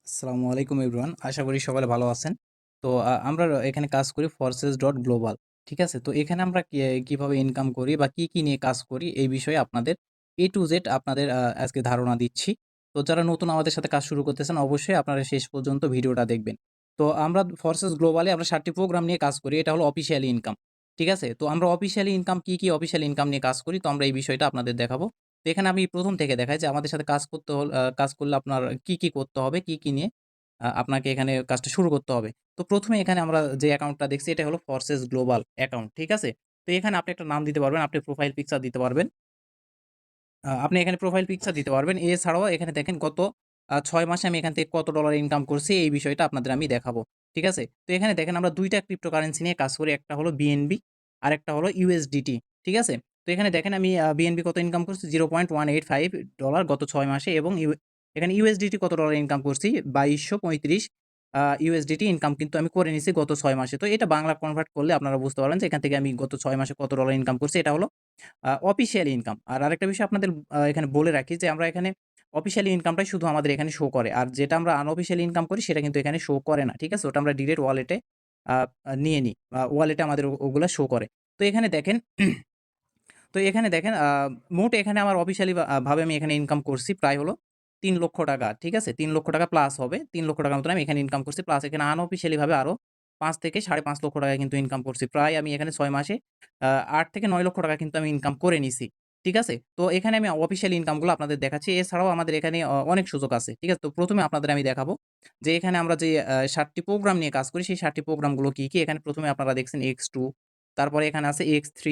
আসসালামু আলাইকুম এভরিওয়ান। আশা করি সকলে ভালো আছেন। তো আমরা এখানে কাজ করি forces.global। ঠিক আছে? তো এখানে আমরা কিভাবে ইনকাম করি বা কি নিয়ে কাজ করি এই বিষয়ে আপনাদের A to Z আপনাদের আজকে ধারণা দিচ্ছি। তো যারা নতুন আমাদের সাথে কাজ শুরু করতেছেন অবশ্যই আপনারা শেষ পর্যন্ত ভিডিওটা দেখবেন। তো আমরা ফরসেস গ্লোবালে আমরা ৭ টি প্রোগ্রাম নিয়ে কাজ করি। এটা হলো অফিসিয়ালি ইনকাম। ঠিক আছে? তো আমরা অফিসিয়ালি ইনকাম কি অফিসিয়াল ইনকাম নিয়ে কাজ করি তো আমরা এই বিষয়টা আপনাদের দেখাবো। তো এখানে আমি ১ম থেকে দেখাই যে আমাদের সাথে কাজ করতে কাজ করলে আপনার কি করতে হবে, কি নিয়ে আপনাকে এখানে কাজটা শুরু করতে হবে। তো ১ম এ এখানে আমরা যে অ্যাকাউন্টটা দেখছি এটা হলো ফরসেস গ্লোবাল অ্যাকাউন্ট। ঠিক আছে? তো এখানে আপনি একটা নাম দিতে পারবেন, আপনি প্রোফাইল পিকচার দিতে পারবেন। আপনি এখানে প্রোফাইল পিকচার দিতে পারবেন। এছাড়াও এখানে দেখেন গত ৬ মাসে আমি এখান থেকে কত ডলার ইনকাম করছি এই বিষয়টা আপনাদের আমি দেখাবো। ঠিক আছে? তো এখানে দেখেন আমরা ২ টা ক্রিপ্টোকারেন্সি নিয়ে কাজ করি। একটা হলো BNB আরেকটা হলো USDT। ঠিক আছে? তো এখানে দেখেন আমি BNB কত ইনকাম করছি $0.185 গত ৬ মাসে এবং এখানে USDT কত ডলার ইনকাম করছি ২২৩৫ USDT ইনকাম কিন্তু আমি করে নিছি গত ৬ মাসে। তো এটা বাংলা কনভার্ট করলে আপনারা বুঝতে পারবেন যে এখান থেকে আমি গত ৬ মাসে কত ডলার ইনকাম করছি। এটা হলো অফিসিয়াল ইনকাম। আর আরেকটা বিষয় আপনাদের এখানে বলে রাখি যে আমরা এখানে অফিসিয়াল ইনকামটাই শুধু আমাদের এখানে শো করে। আর যেটা আমরা আনঅফিসিয়াল ইনকাম করি সেটা কিন্তু এখানে শো করে না। ঠিক আছে? ওটা আমরা ডিরেক্ট ওয়ালেটে আ আ নিয়ে নিই। ওয়ালেটে আমাদের ওগুলা শো করে। তো এখানে দেখেন তো এখানে দেখেন মোট এখানে আমার অফিসিয়ালি ভাবে আমি এখানে ইনকাম করছি প্রায় হলো ৳৩,০০,০০০। ঠিক আছে? ৳৩,০০,০০০ প্লাস হবে। ৳৩,০০,০০০ মতন আমি এখানে ইনকাম করছি। প্লাস এখানে আনঅফিসিয়ালি ভাবে আরো ৫ থেকে ৳৫,৫০,০০০ কিন্তু ইনকাম করছি। প্রায় আমি এখানে ৬ মাসে ৳৮ থেকে ৳৯,০০,০০০ কিন্তু আমি ইনকাম করে নিছি। ঠিক আছে? তো এখানে আমি অফিসিয়াল ইনকামগুলো আপনাদের দেখাচ্ছি। এছাড়াও আমাদের এখানে অনেক সুযোগ আছে। ঠিক আছে? তো ১ম এ আপনাদের আমি দেখাবো যে এখানে আমরা যে ৭ টি প্রোগ্রাম নিয়ে কাজ করি সেই ৭ টি প্রোগ্রামগুলো কি? এখানে ১ম এ আপনারা দেখছেন X2 তারপরে এখানে আছে X3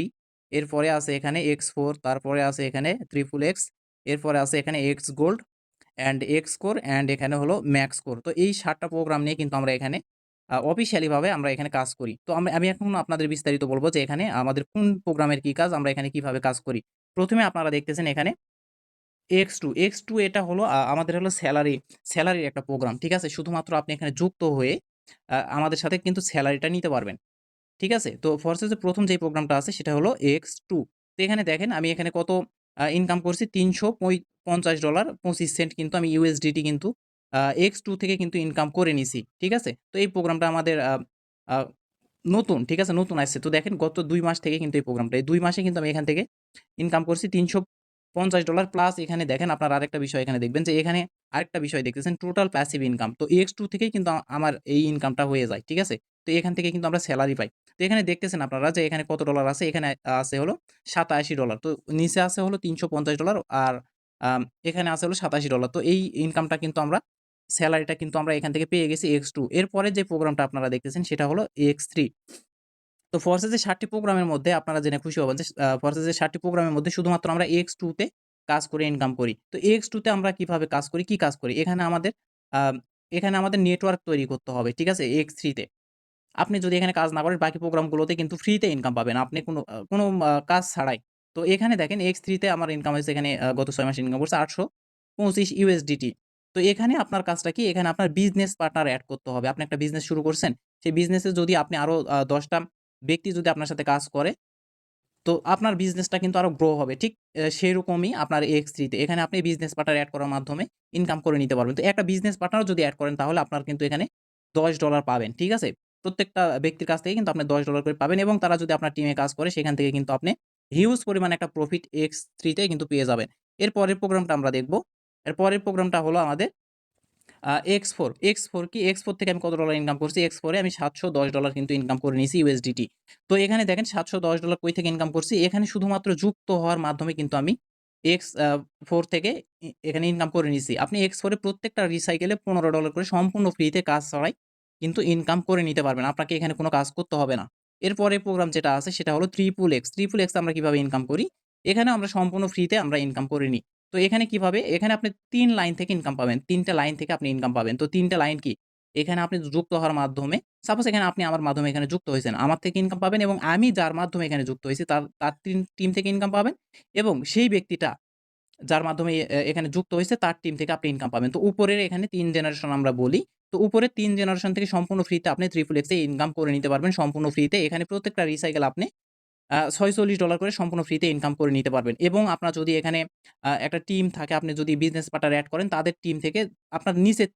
এরপরে আছে এখানে X4 তারপরে আছে এখানে ট্রিপল এক্স, এরপরে আছে এখানে x gold and x core and এখানে হলো ম্যাক্স কোর। তো এই ৭ টা প্রোগ্রাম নিয়ে কিন্তু আমরা এখানে অফিসিয়ালি ভাবে আমরা এখানে কাজ করি। তো আমি এখন আপনাদের বিস্তারিত বলব যে এখানে আমাদের কোন প্রোগ্রামের কি কাজ, আমরা এখানে কিভাবে কাজ করি। ১ম এ আপনারা দেখতেছেন এখানে X2 এটা হলো আমাদের হলো সেলারির একটা প্রোগ্রাম। ঠিক আছে? শুধুমাত্র আপনি এখানে যুক্ত হয়ে আমাদের সাথে কিন্তু সেলারিটা নিতে পারবেন। ঠিক আছে? তো ফরসেসের ১ম যেই প্রোগ্রামটা আছে সেটা হলো X2। তো এখানে দেখেন আমি এখানে কত ইনকাম করছি $৩৫০ $২৫ কিন্তু আমি USDT কিন্তু X2 থেকে কিন্তু ইনকাম করে নিছি। ঠিক আছে? তো এই প্রোগ্রামটা আমাদের আ নতুন, ঠিক আছে? নতুন আসছে। তো দেখেন গত ২ মাস থেকে কিন্তু এই প্রোগ্রামটা। এই ২ মাসে কিন্তু আমি এখান থেকে ইনকাম করছি $৩৫০ প্লাস এখানে দেখেন আপনারা আরেকটা বিষয় এখানে দেখবেন যে এখানে আরেকটা বিষয় দেখতেছেন টোটাল প্যাসিভ ইনকাম। তো X2 থেকেই কিন্তু আমার এই ইনকামটা হয়ে যায়। ঠিক আছে? তো এখান থেকে কিন্তু আমরা সেলারি পাই। তো এখানে দেখতেছেন আপনারা যে এখানে কত ডলার আছে? এখানে আছে হলো $৮৭। তো নিচে আছে হলো $৩৫০ আর আম এখানে আছে হলো $৮৭। তো এই ইনকামটা কিন্তু আমরা সেলারিটা কিন্তু আমরা এখান থেকে পেয়ে গেছি X2। এরপরে যে প্রোগ্রামটা আপনারা দেখতেছেন সেটা হলো X3। তো ফরসেসের ৭ টি প্রোগ্রামের মধ্যে আপনারা জেনে খুশি হবেন যে ফরসেসের ৭ টি প্রোগ্রামের মধ্যে শুধুমাত্র আমরা X2 তে কাজ করে ইনকাম করি। তো X2 তে আমরা কিভাবে কাজ করি, কি কাজ করি? আম এখানে আমাদের নেটওয়ার্ক তৈরি করতে হবে। ঠিক আছে? X3 তে। আপনি যদি এখানে কাজ না করেন বাকি প্রোগ্রামগুলোতে কিন্তু ফ্রিতে ইনকাম পাবেন। আপনি কোনো কাজ ছাড়াই। তো এখানে দেখেন X3 তে আমার ইনকাম হয়েছে এখানে গত ৬ মাসে ইনকাম করছে $৮২৫ USDT। তো এখানে আপনার কাজটা কি? এখানে আপনার বিজনেস পার্টনার এড করতে হবে। আপনি একটা বিজনেস শুরু করছেন। সেই বিজনেসে যদি আপনি আরো ১০ টা ব্যক্তি যদি আপনার সাথে কাজ করে তো আপনার বিজনেসটা কিন্তু আরো গ্রো হবে। ঠিক সেরকমই আপনার X3 তে। এখানে আপনি বিজনেস পার্টনার এড করার মাধ্যমে ইনকাম করে নিতে পারবেন। তো একটা বিজনেস পার্টনারও যদি এড করেন তাহলে আপনার কিন্তু এখানে $১০ পাবেন। ঠিক আছে? প্রত্যেকটা ব্যক্তির কাছ থেকে কিন্তু আপনি $১০ করে পাবেন এবং তারা যদি আপনার টিমে কাজ করে সেখান থেকে কিন্তু আপনি হিউজ পরিমাণে একটা প্রফিট X3 তে কিন্তু পেয়ে যাবেন। এর পরের প্রোগ্রামটা আমরা দেখব। এর পরের প্রোগ্রামটা হলো আমাদের X4, X4 কি? X4 থেকে আমি কত ডলার ইনকাম করছি? X4 এ আমি $৭১০ কিন্তু ইনকাম করে নিয়েছি USDT। তো এখানে দেখেন $৭১০ কই থেকে ইনকাম করছি? এখানে শুধুমাত্র যুক্ত হওয়ার মাধ্যমে কিন্তু আমি X4 থেকে এখানে ইনকাম করে নিছি। আপনি X4 এ প্রত্যেকটা রিসাইকেলে $১৫ করে সম্পূর্ণ ফ্রিতে কাজ ছাড়াই কিন্তু ইনকাম করে নিতে পারবেন। আপনাকে এখানে কোনো কাজ করতে হবে না। এরপরের প্রোগ্রাম যেটা আছে সেটা হলো ট্রিপল এক্স। ট্রিপল এক্স আমরা কিভাবে ইনকাম করি? এখানেও আমরা সম্পূর্ণ ফ্রিতে আমরা ইনকাম করে নিই। তো এখানে কিভাবে? এখানে আপনি ৩ লাইন থেকে ইনকাম পাবেন। ৩ টা লাইন থেকে আপনি ইনকাম পাবেন। তো ৩ টা লাইন কি? এখানে আপনি যুক্ত হওয়ার মাধ্যমে সাপোজ এখানে আপনি আমার মাধ্যমে এখানে যুক্ত হয়েছেন। আমার থেকে ইনকাম পাবেন এবং আমি যার মাধ্যমে এখানে যুক্ত হয়েছি তার টিম থেকে ইনকাম পাবেন এবং সেই ব্যক্তিটা যার মাধ্যমে এখানে যুক্ত হইছে তার টিম থেকে আপনি ইনকাম পাবেন। তো উপরের এখানে ৩ জেনারেশন আমরা বলি। তো উপরের ৩ জেনারেশন থেকে সম্পূর্ণ ফ্রিতে আপনি ট্রিপল এক্স এ ইনকাম করে নিতে পারবেন সম্পূর্ণ ফ্রিতে। এখানে প্রত্যেকটা রিসাইকেল আপনি $৪৬ করে সম্পূর্ণ ফ্রিতে ইনকাম করে নিতে পারবেন এবং আপনার যদি এখানে একটা টিম থাকে, আপনি যদি বিজনেস পার্টনার এড করেন, তাদের টিম থেকে আপনার নিচের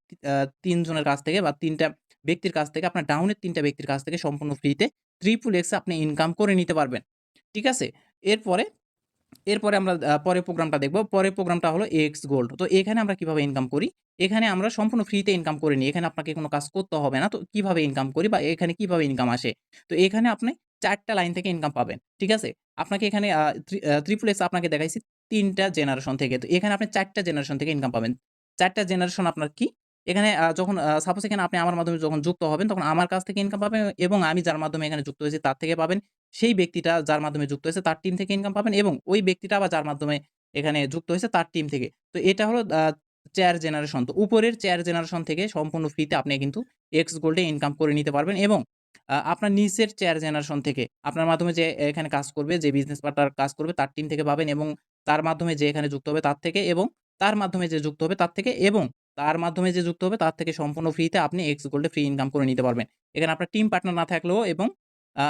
৩ জনের কাছ থেকে বা ৩ টা ব্যক্তির কাছ থেকে, আপনার ডাউনের ৩ টা ব্যক্তির কাছ থেকে সম্পূর্ণ ফ্রিতে ট্রিপল এক্স আপনি ইনকাম করে নিতে পারবেন। ঠিক আছে? এরপরে এরপরে আমরা পরের প্রোগ্রামটা দেখব। পরের প্রোগ্রামটা হলো এক্স গোল্ড। তো এখানে আমরা কিভাবে ইনকাম করি? এখানে আমরা সম্পূর্ণ ফ্রিতে ইনকাম করে নিই। এখানে আপনাকে কোন কাজ করতে হবে না। তো কিভাবে ইনকাম করি বা এখানে কিভাবে ইনকাম আসে? তো এখানে আপনি ৪ টা লাইন থেকে ইনকাম পাবেন। ঠিক আছে? আপনাকে এখানে ট্রিপল এক্স আপনাকে দেখাইছি ৩ টা জেনারেশন থেকে। তো এখানে আপনি ৪ টা জেনারেশন থেকে ইনকাম পাবেন। ৪ টা জেনারেশন আপনার কি? এখানে যখন সাপোজ এখানে আপনি আমার মাধ্যমে যখন যুক্ত হবেন, তখন আমার কাছ থেকে ইনকাম পাবেন এবং আমি যার মাধ্যমে এখানে যুক্ত হয়েছি তার থেকে পাবেন। সেই ব্যক্তিটা যার মাধ্যমে যুক্ত হয়েছে তার টিম থেকে ইনকাম পাবেন এবং ওই ব্যক্তিটা আবার যার মাধ্যমে এখানে যুক্ত হয়েছে তার টিম থেকে। তো এটা হলো ৪ জেনারেশন। তো উপরের ৪ জেনারেশন থেকে সম্পূর্ণ ফ্রিতে আপনি কিন্তু এক্স গোল্ডে ইনকাম করে নিতে পারবেন এবং আপনার নিচের ৪ জেনারেশন থেকে আপনার মাধ্যমে যে এখানে কাজ করবে, যে বিজনেস পার্টনার কাজ করবে তার টিম থেকে পাবেন এবং তার মাধ্যমে যে এখানে যুক্ত হবে তার থেকে এবং তার মাধ্যমে যে যুক্ত হবে তার থেকে এবং তার মাধ্যমে যে যুক্ত হবে তার থেকে সম্পূর্ণ ফ্রিতে আপনি এক্স গোল্ডে ফ্রি ইনকাম করে নিতে পারবেন। এখানে আপনার টিম পার্টনার না থাকলেও এবং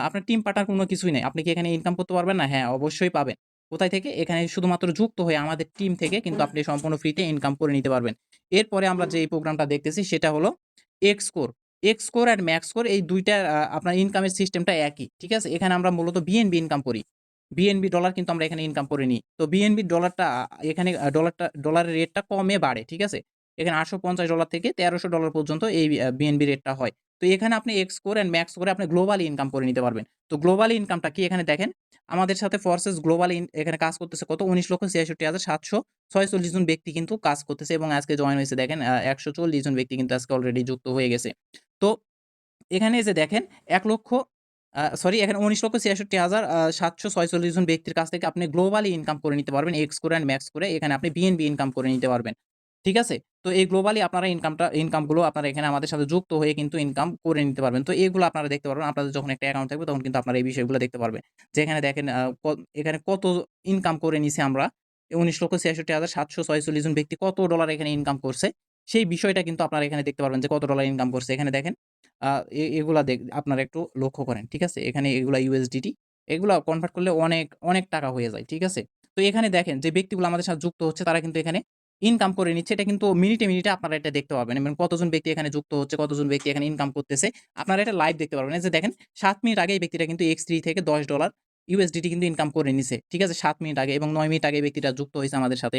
আপনার টিম পার্টনার কোনো কিছুই নাই। আপনি কি এখানে ইনকাম করতে পারবেন না? হ্যাঁ, অবশ্যই পাবেন। কোথায় থেকে? এখানে শুধুমাত্র যুক্ত হয়ে আমাদের টিম থেকে কিন্তু আপনি সম্পূর্ণ ফ্রিতে ইনকাম করে নিতে পারবেন। এরপরে আমরা যে প্রোগ্রামটা দেখতেছি সেটা হলো এক্সকোর। এক্সকোর আর ম্যাক্সকোর এই ২ টার আপনার ইনকামের সিস্টেমটা একই। ঠিক আছে? এখানে আমরা মূলত বিএনবি ইনকাম করি। বিএনবি ডলার কিন্তু আমরা এখানে ইনকাম করে নিই। তো বিএনবি ডলারটা এখানে ডলারের রেটটা কমে বাড়ে। ঠিক আছে? এখানে $৮৫০ থেকে $১৩০০ পর্যন্ত এই বিএনবি রেটটা হয়। তো এখানে আপনি এক্সকোর অ্যান্ড ম্যাক্সকোরে আপনি গ্লোবালি ইনকাম করে নিতে পারবেন। তো গ্লোবালি ইনকামটা কি? এখানে দেখেন, আমাদের সাথে ফোর্সেস গ্লোবাল এখানে কাজ করতেছে কত? ১৯,৮৬,৭৪৬ জন ব্যক্তি কিন্তু কাজ করতেছে এবং আজকে জয়েন হয়েছে দেখেন ১৪০ জন ব্যক্তি কিন্তু আজকে অলরেডি যুক্ত হয়ে গেছে। তো এখানে এই যে দেখেন ১,০০,০০০ সরি, এখানে ১৯,৮৬,৭৪৬ জন ব্যক্তির কাছ থেকে আপনি গ্লোবালি ইনকাম করে নিতে পারবেন এক্স করে অ্যান্ড ম্যাক্স করে। এখানে আপনি বিএনবি ইনকাম করে নিতে পারবেন। ঠিক আছে? তো এই গ্লোবালি আপনারা ইনকামগুলো আপনারা এখানে আমাদের সাথে যুক্ত হয়ে কিন্তু ইনকাম করে নিতে পারবেন। তো এগুলো আপনারা দেখতে পারবেন। আপনাদের যখন একটা অ্যাকাউন্ট থাকবে তখন কিন্তু আপনারা এই বিষয়গুলো দেখতে পারবেন। যে এখানে দেখেন এখানে কত ইনকাম করে নিছি আমরা। ১৯,৮৬,৭৪৬ জন ব্যক্তি কত ডলার এখানে ইনকাম করছে। সেই বিষয়টা কিন্তু আপনারা এখানে দেখতে পারবেন যে কত ডলার ইনকাম করছে। এখানে দেখেন আ এগুলা আপনারা একটু লক্ষ্য করেন। ঠিক আছে? এখানে এগুলা USDT, এগুলা কনভার্ট করলে অনেক টাকা হয়ে যায়। ঠিক আছে? তো এখানে দেখেন যে ব্যক্তিগুলো আমাদের সাথে যুক্ত হচ্ছে তারা কিন্তু এখানে ইনকাম করে নিচ্ছে। এটা কিন্তু মিনিটে আপনারা এটা দেখতে পারবেন এবং কতজন ব্যক্তি এখানে যুক্ত হচ্ছে, কতজন ব্যক্তি এখানে ইনকাম করতেছে। আপনারা এটা লাইভ দেখতে পারবেন। এই যে দেখেন ৭ মিনিট আগে এই ব্যক্তিটা কিন্তু X3 থেকে $10 USDT কিন্তু ইনকাম করে নিছে। ঠিক আছে? ৭ মিনিট আগে এবং ৯ মিনিট আগে এই ব্যক্তিটা যুক্ত হইছে আমাদের সাথে।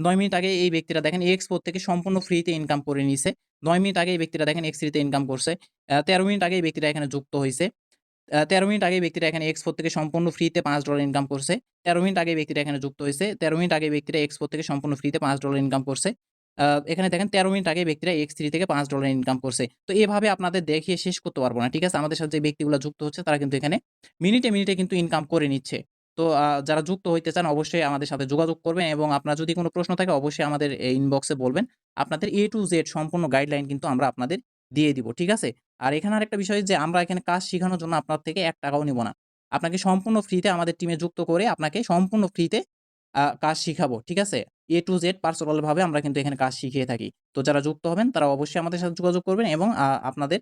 ৯ মিনিট আগে এই ব্যক্তিরা দেখেন X4 থেকে সম্পূর্ণ ফ্রিতে ইনকাম করে নিছে। ৯ মিনিট আগে এই ব্যক্তিরা দেখেন X3 তে ইনকাম করছে। ১৩ মিনিট আগে এই ব্যক্তিরা এখানে যুক্ত হইছে। ১৩ মিনিট আগে এই ব্যক্তিরা এখানে X4 থেকে সম্পূর্ণ ফ্রিতে $৫ ইনকাম করছে। ১৩ মিনিট আগে এই ব্যক্তিরা এখানে যুক্ত হইছে। ১৩ মিনিট আগে এই ব্যক্তিরা X4 থেকে সম্পূর্ণ ফ্রিতে $৫ ইনকাম করছে। এখানে দেখেন ১৩ মিনিট আগে এই ব্যক্তিরা X3 থেকে $৫ ইনকাম করছে। তো এভাবে আপনাদের দেখিয়ে শেষ করতে পারব না। ঠিক আছে? আমাদের সাথে যে ব্যক্তিগুলা যুক্ত হচ্ছে তারা কিন্তু এখানে মিনিটে কিন্তু ইনকাম করে নিচ্ছে। তো যারা যুক্ত হইতে চান অবশ্যই আমাদের সাথে যোগাযোগ করবেন এবং আপনার যদি কোনো প্রশ্ন থাকে অবশ্যই আমাদের ইনবক্সে বলবেন। আপনাদের A to Z সম্পূর্ণ গাইডলাইন কিন্তু আমরা আপনাদের দিয়ে দিব। ঠিক আছে? আর এখানে আরেকটা বিষয় যে আমরা এখানে কাজ শিখানোর জন্য আপনার থেকে ৳১ নিব না। আপনাকে সম্পূর্ণ ফ্রিতে আমাদের টিমে যুক্ত করে আপনাকে সম্পূর্ণ ফ্রিতে কাজ শিখাবো। ঠিক আছে? A to Z পার্সোনাল ভাবে আমরা কিন্তু এখানে কাজ শিখিয়ে থাকি। তো যারা যুক্ত হবেন তারা অবশ্যই আমাদের সাথে যোগাযোগ করবেন এবং আপনাদের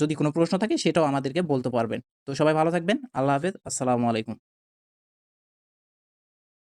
যদি কোনো প্রশ্ন থাকে সেটাও আমাদেরকে বলতে পারবেন। তো সবাই ভালো থাকবেন। আল্লাহ হাফেজ। আসসালামু আলাইকুম।